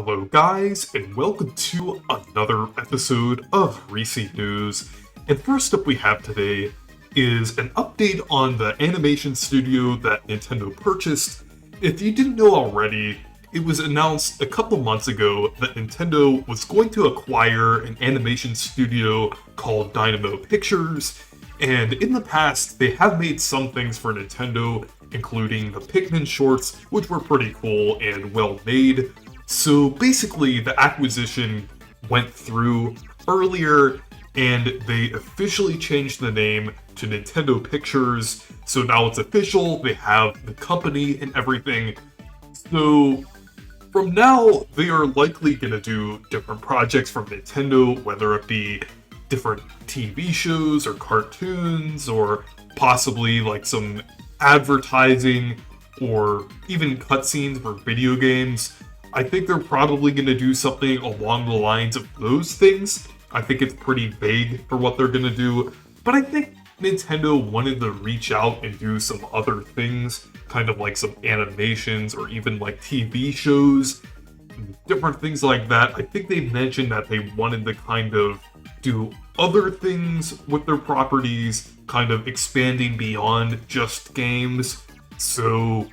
Hello guys, and welcome to another episode of Reecee News. And first up we have today is an update on the animation studio that Nintendo purchased. If you didn't know already, it was announced a couple months ago that Nintendo was going to acquire an animation studio called Dynamo Pictures, and in the past they have made some things for Nintendo, including the Pikmin shorts, which were pretty cool and well made. So basically, the acquisition went through earlier, and they officially changed the name to Nintendo Pictures. So now it's official, they have the company and everything. So from now, they are likely going to do different projects from Nintendo, whether it be different TV shows or cartoons, or possibly like some advertising, or even cutscenes for video games. I think they're probably going to do something along the lines of those things. I think it's pretty vague for what they're going to do, but I think Nintendo wanted to reach out and do some other things, kind of like some animations or even like TV shows, different things like that. I think they mentioned that they wanted to kind of do other things with their properties, kind of expanding beyond just games. So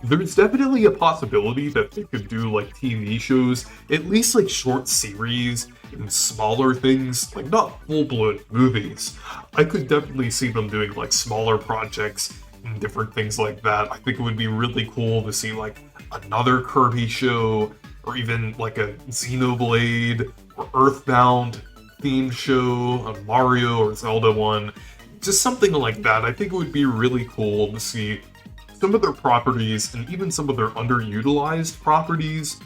there's definitely a possibility that they could do like TV shows, at least like short series and smaller things, like not full-blown movies. I could definitely see them doing like smaller projects and different things like that. I think it would be really cool to see like another Kirby show, or even like a Xenoblade or Earthbound themed show, a Mario or Zelda one, just something like that. I think it would be really cool to see some of their properties and even some of their underutilized properties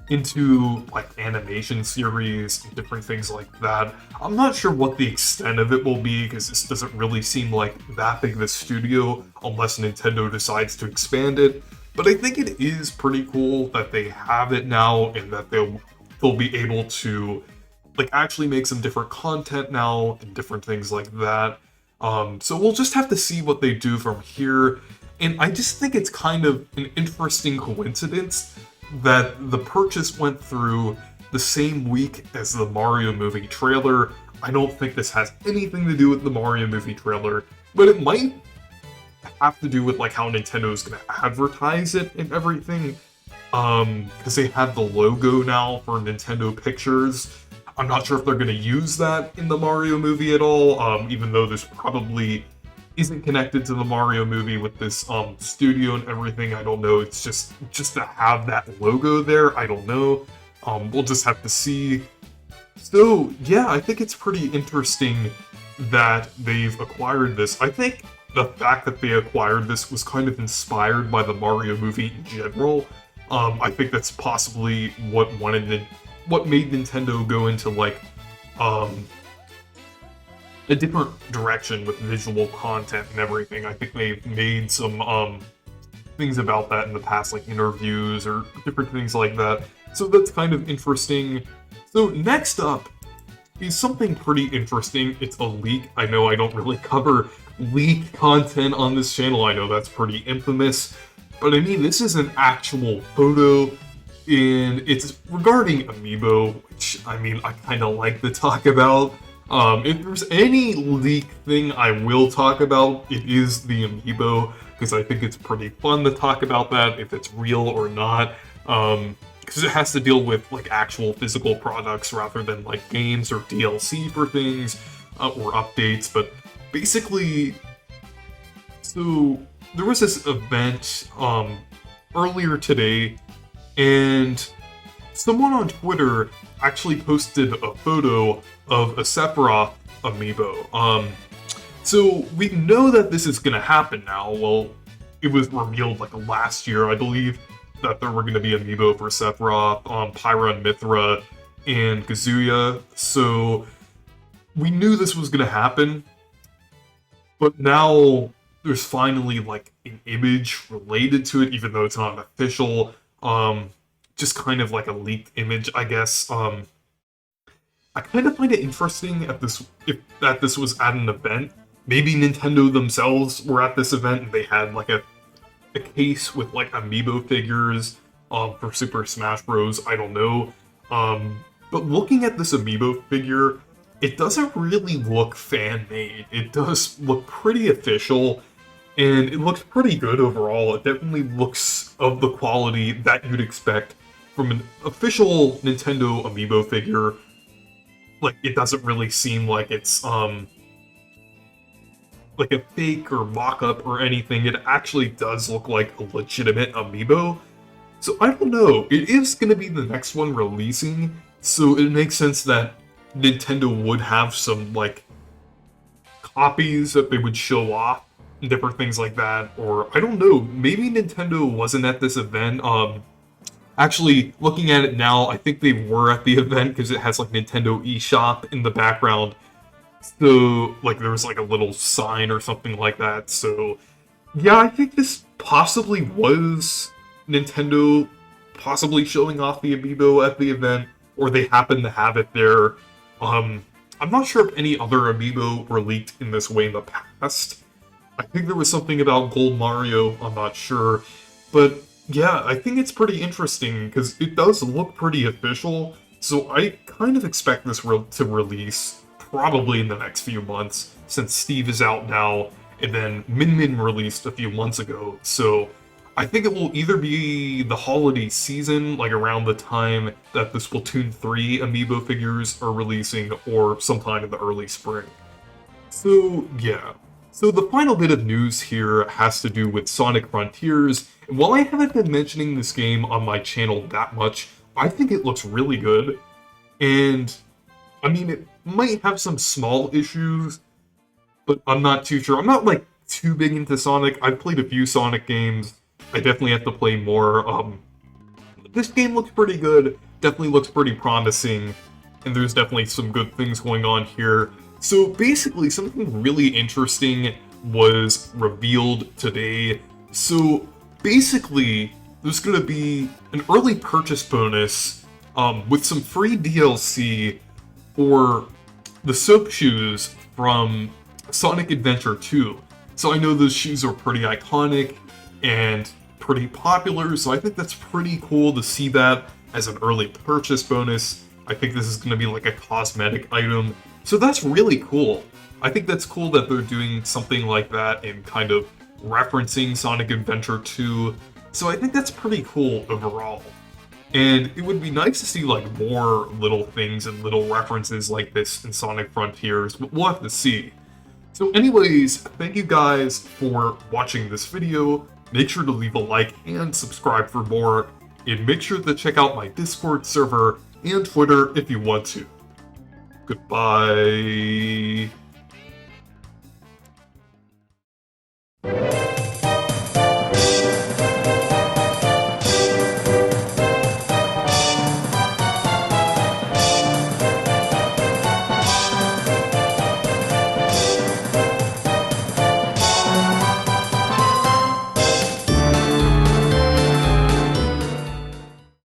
into like animation series and different things like that. I'm not sure what the extent of it will be, because this doesn't really seem like that big of a studio unless Nintendo decides to expand it. But I think it is pretty cool that they have it now, and that they'll be able to like actually make some different content now and different things like that. So we'll just have to see what they do from here. And I just think it's kind of an interesting coincidence that the purchase went through the same week as the Mario movie trailer. I don't think this has anything to do with the Mario movie trailer, but it might have to do with like how Nintendo's going to advertise it and everything. Because they have the logo now for Nintendo Pictures. I'm not sure if they're going to use that in the Mario movie at all, even though there's probably isn't connected to the Mario movie with this studio and everything. I don't know. It's just to have that logo there. I don't know. We'll just have to see. So yeah, I think it's pretty interesting that they've acquired this. I think the fact that they acquired this was kind of inspired by the Mario movie in general. I think that's possibly what made Nintendo go into like a different direction with visual content and everything. I think they've made some things about that in the past, like interviews or different things like that. So that's kind of interesting. So next up is something pretty interesting. It's a leak. I know I don't really cover leak content on this channel. I know that's pretty infamous. But I mean, this is an actual photo, and it's regarding Amiibo, which, I mean, I kind of like to talk about. If there's any leak thing I will talk about, it is the Amiibo, because I think it's pretty fun to talk about that, if it's real or not, because it has to deal with like actual physical products rather than like games or DLC for things, or updates. But basically, so there was this event earlier today, and someone on Twitter actually posted a photo of a Sephiroth amiibo. So we know that this is going to happen now. Well, it was revealed like last year, I believe, that there were going to be amiibo for Sephiroth, Pyra and Mithra, and Kazuya. So we knew this was going to happen, but now there's finally like an image related to it, even though it's not official. Just kind of like a leaked image, I guess. I kind of find it interesting that this was at an event. Maybe Nintendo themselves were at this event and they had like a case with like Amiibo figures for Super Smash Bros. I don't know. But looking at this Amiibo figure, it doesn't really look fan-made. It does look pretty official, and it looks pretty good overall. It definitely looks of the quality that you'd expect from an official Nintendo Amiibo figure. Like, it doesn't really seem like it's, like a fake or mock-up or anything. It actually does look like a legitimate Amiibo. So I don't know, it is going to be the next one releasing, so it makes sense that Nintendo would have some, like, copies that they would show off, and different things like that, or I don't know, maybe Nintendo wasn't at this event. Actually, looking at it now, I think they were at the event, because it has, like, Nintendo eShop in the background, so, like, there was, like, a little sign or something like that, so, yeah, I think this possibly was Nintendo possibly showing off the Amiibo at the event, or they happen to have it there. I'm not sure if any other Amiibo were leaked in this way in the past. I think there was something about Gold Mario, I'm not sure. But yeah, I think it's pretty interesting, because it does look pretty official, so I kind of expect this to release probably in the next few months, since Steve is out now, and then Min Min released a few months ago, so I think it will either be the holiday season, like around the time that the Splatoon 3 Amiibo figures are releasing, or sometime in the early spring. So, yeah. So the final bit of news here has to do with Sonic Frontiers, and while I haven't been mentioning this game on my channel that much, I think it looks really good, and I mean, it might have some small issues, but I'm not too sure. I'm not, like, too big into Sonic. I've played a few Sonic games. I definitely have to play more. This game looks pretty good, definitely looks pretty promising, and there's definitely some good things going on here. So basically, something really interesting was revealed today. So basically, there's going to be an early purchase bonus with some free DLC for the soap shoes from Sonic Adventure 2. So I know those shoes are pretty iconic and pretty popular, so I think that's pretty cool to see that as an early purchase bonus. I think this is going to be like a cosmetic item, so that's really cool. I think that's cool that they're doing something like that and kind of referencing Sonic Adventure 2, so I think that's pretty cool overall. And it would be nice to see, like, more little things and little references like this in Sonic Frontiers, but we'll have to see. So anyways, thank you guys for watching this video. Make sure to leave a like and subscribe for more, and make sure to check out my Discord server and Twitter if you want to. Goodbye.